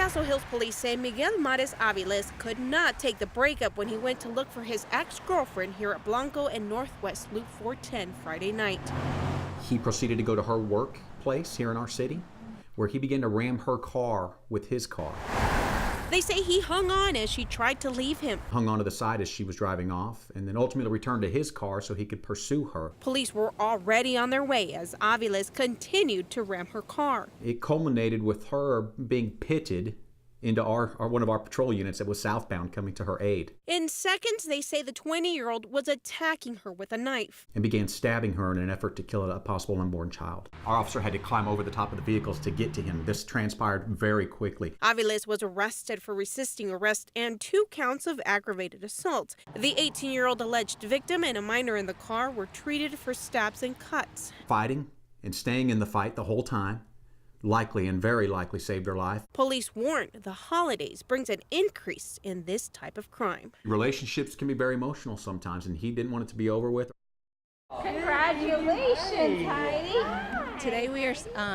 Paso Hills police say Miguel Mares Aviles could not take the breakup when he went to look for his ex-girlfriend here at Blanco and Northwest Loop 410 Friday night. He proceeded to go to her workplace here in our city, where he began to ram her car with his car. They say he hung on as she tried to leave him. Hung onto the side as she was driving off, and then ultimately returned to his car so he could pursue her. Police were already on their way as Aviles continued to ram her car. It culminated with her being pitted into one of our patrol units that was southbound coming to her aid. In seconds, they say the 20-year-old was attacking her with a knife. And began stabbing her in an effort to kill a possible unborn child. Our officer had to climb over the top of the vehicles to get to him. This transpired very quickly. Aviles was arrested for resisting arrest and 2 counts of aggravated assault. The 18-year-old alleged victim and a minor in the car were treated for stabs and cuts. Fighting and staying in the fight the whole time likely and very likely saved her life. Police warn the holidays brings an increase in this type of crime. Relationships can be very emotional sometimes, and he didn't want it to be over with. Congratulations, Heidi. Today we are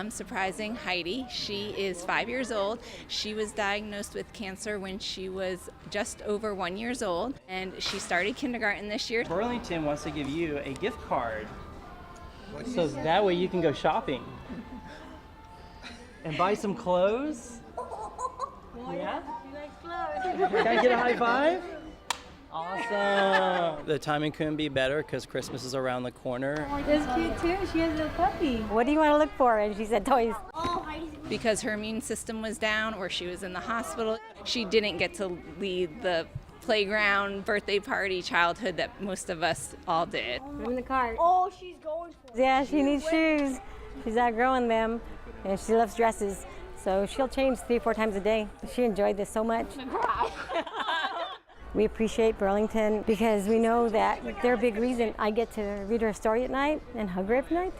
surprising Heidi. She is 5 years old. She was diagnosed with cancer when she was just over 1 year old, and she started kindergarten this year. Burlington wants to give you a gift card so that way you can go shopping and buy some clothes. Yeah? You like clothes. Can I get a high five? Awesome. The timing couldn't be better because Christmas is around the corner. Oh, that's cute too. She has a puppy. What do you want to look for? And she said toys. Oh, Heidi's Because her immune system was down or she was in the hospital, she didn't get to lead the playground, birthday party, childhood that most of us all did. I'm in the car. Oh, she's going for it. Yeah, she needs shoes. She's outgrowing them, and she loves dresses. So she'll change 3-4 times a day. She enjoyed this so much. We appreciate Burlington because we know that they're a big reason I get to read her a story at night and hug her every night.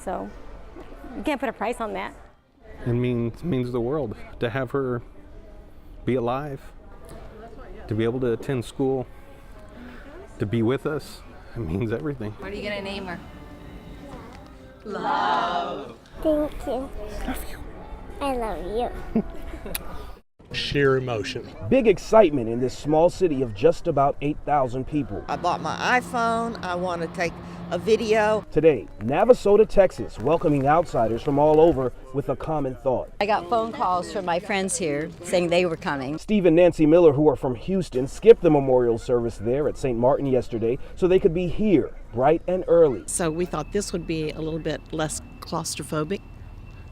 So you can't put a price on that. It means the world to have her be alive, to be able to attend school, to be with us. It means everything. What are you gonna name her? Love. Thank you. Love you. I love you. Sheer emotion. Big excitement in this small city of just about 8,000 people. I bought my iPhone. I want to take a video. Today, Navasota, Texas, welcoming outsiders from all over with a common thought. I got phone calls from my friends here saying they were coming. Steve and Nancy Miller, who are from Houston, skipped the memorial service there at St. Martin yesterday so they could be here bright and early. So we thought this would be a little bit less claustrophobic.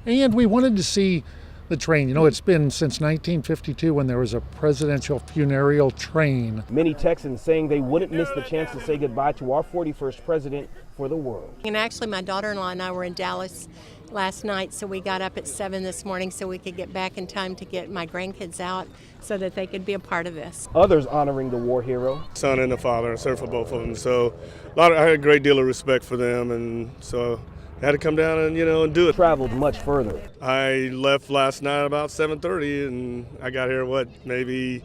And we wanted to see the train. You know, it's been since 1952 when there was a presidential funereal train. Many Texans saying they wouldn't miss the chance to say goodbye to our 41st president for the world. And actually, my daughter-in-law and I were in Dallas last night, so we got up at 7 this morning so we could get back in time to get my grandkids out so that they could be a part of this. Others honoring the war hero. Son and the father, I served for both of them, so I had a great deal of respect for them, and so I had to come down and, and do it. Traveled much further. I left last night about 7:30, and I got here, maybe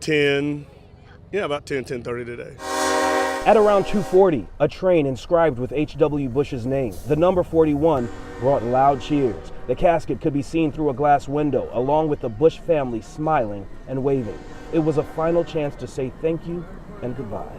10, about 10:30 today. At around 2:40, a train inscribed with H.W. Bush's name, the number 41, brought loud cheers. The casket could be seen through a glass window, along with the Bush family smiling and waving. It was a final chance to say thank you and goodbye.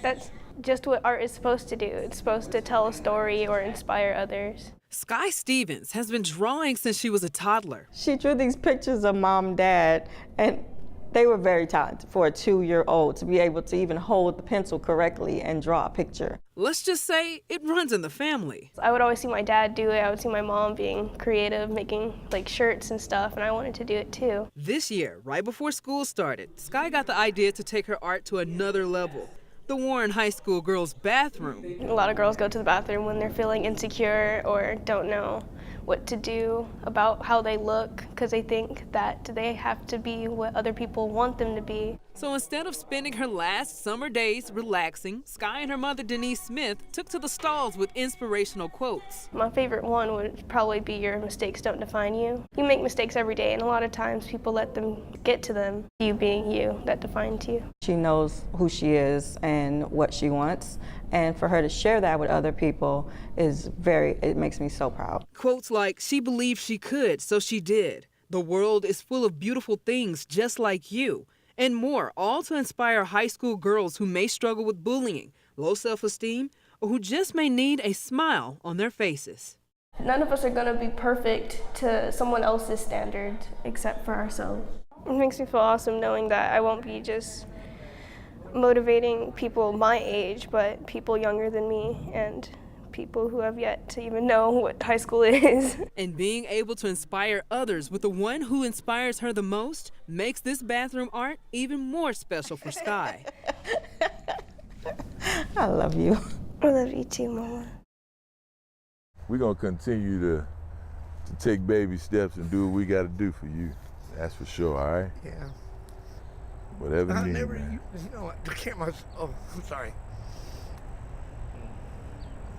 That's just what art is supposed to do. It's supposed to tell a story or inspire others. Sky Stevens has been drawing since she was a toddler. She drew these pictures of mom and dad, and they were very talented for a 2-year-old to be able to even hold the pencil correctly and draw a picture. Let's just say it runs in the family. I would always see my dad do it. I would see my mom being creative, making shirts and stuff, and I wanted to do it too. This year, right before school started, Sky got the idea to take her art to another level. The Warren High School girls' bathroom. A lot of girls go to the bathroom when they're feeling insecure or don't know what to do about how they look, because they think that they have to be what other people want them to be. So instead of spending her last summer days relaxing, Sky and her mother Denise Smith took to the stalls with inspirational quotes. My favorite one would probably be "Your mistakes don't define you." You make mistakes every day, and a lot of times people let them get to them. You being you, that defines you. She knows who she is and what she wants, and for her to share that with other people it makes me so proud. Quotes like, "She believed she could, so she did. The world is full of beautiful things just like you," and more, all to inspire high school girls who may struggle with bullying, low self-esteem, or who just may need a smile on their faces. None of us are going to be perfect to someone else's standard except for ourselves. It makes me feel awesome knowing that I won't be just motivating people my age, but people younger than me and people who have yet to even know what high school is. And being able to inspire others with the one who inspires her the most makes this bathroom art even more special for Sky. I love you. I love you too, Mama. We're going to continue to take baby steps and do what we got to do for you. That's for sure, all right? Yeah. Whatever you need, never, man. you know what, the camera's, oh, I'm sorry.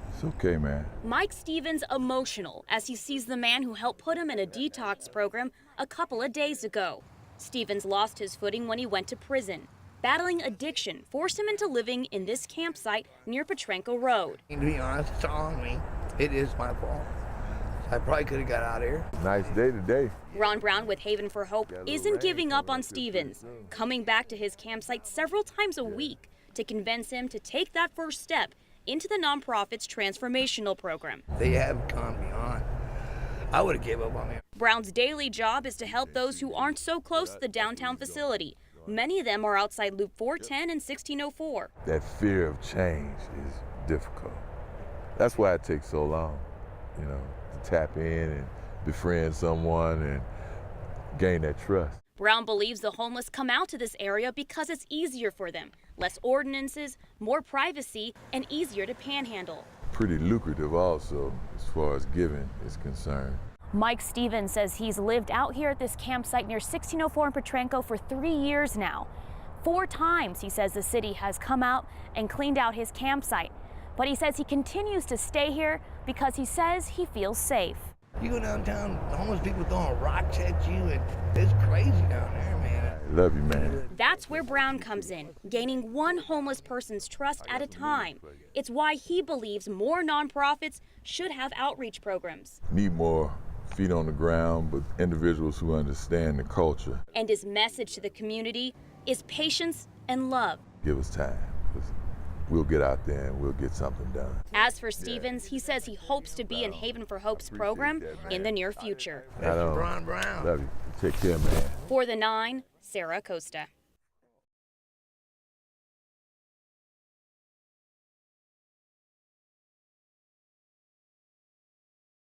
It's okay, man. Mike Stevens emotional as he sees the man who helped put him in a detox program a couple of days ago. Stevens lost his footing when he went to prison. Battling addiction forced him into living in this campsite near Petrenko Road. To be honest, it's all on me. It is my fault. I probably could have got out of here. Nice day today. Ron Brown with Haven for Hope isn't giving up on Stevens, coming back to his campsite several times a week to convince him to take that first step into the nonprofit's transformational program. They have gone beyond. I would have gave up on it. Brown's daily job is to help those who aren't so close to the downtown facility. Many of them are outside Loop 410 and 1604. That fear of change is difficult. That's why it takes so long, you know, to tap in and befriend someone and gain that trust. Brown believes the homeless come out to this area because it's easier for them. Less ordinances, more privacy, and easier to panhandle. Pretty lucrative also as far as giving is concerned. Mike Stevens says he's lived out here at this campsite near 1604 in Petrenko for 3 years now. 4 times he says the city has come out and cleaned out his campsite. But he says he continues to stay here because he says he feels safe. You go downtown, homeless people throwing rocks at you, and it's crazy down there, man. I love you, man. That's where Brown comes in, gaining one homeless person's trust at a time. It's why he believes more nonprofits should have outreach programs. Need more feet on the ground, but individuals who understand the culture. And his message to the community is patience and love. Give us time. We'll get out there and we'll get something done. As for Stevens, he says he hopes to be in Haven for Hope's program in the near future. That's Brown. Love you. Take care, man. For the 9, Sarah Acosta.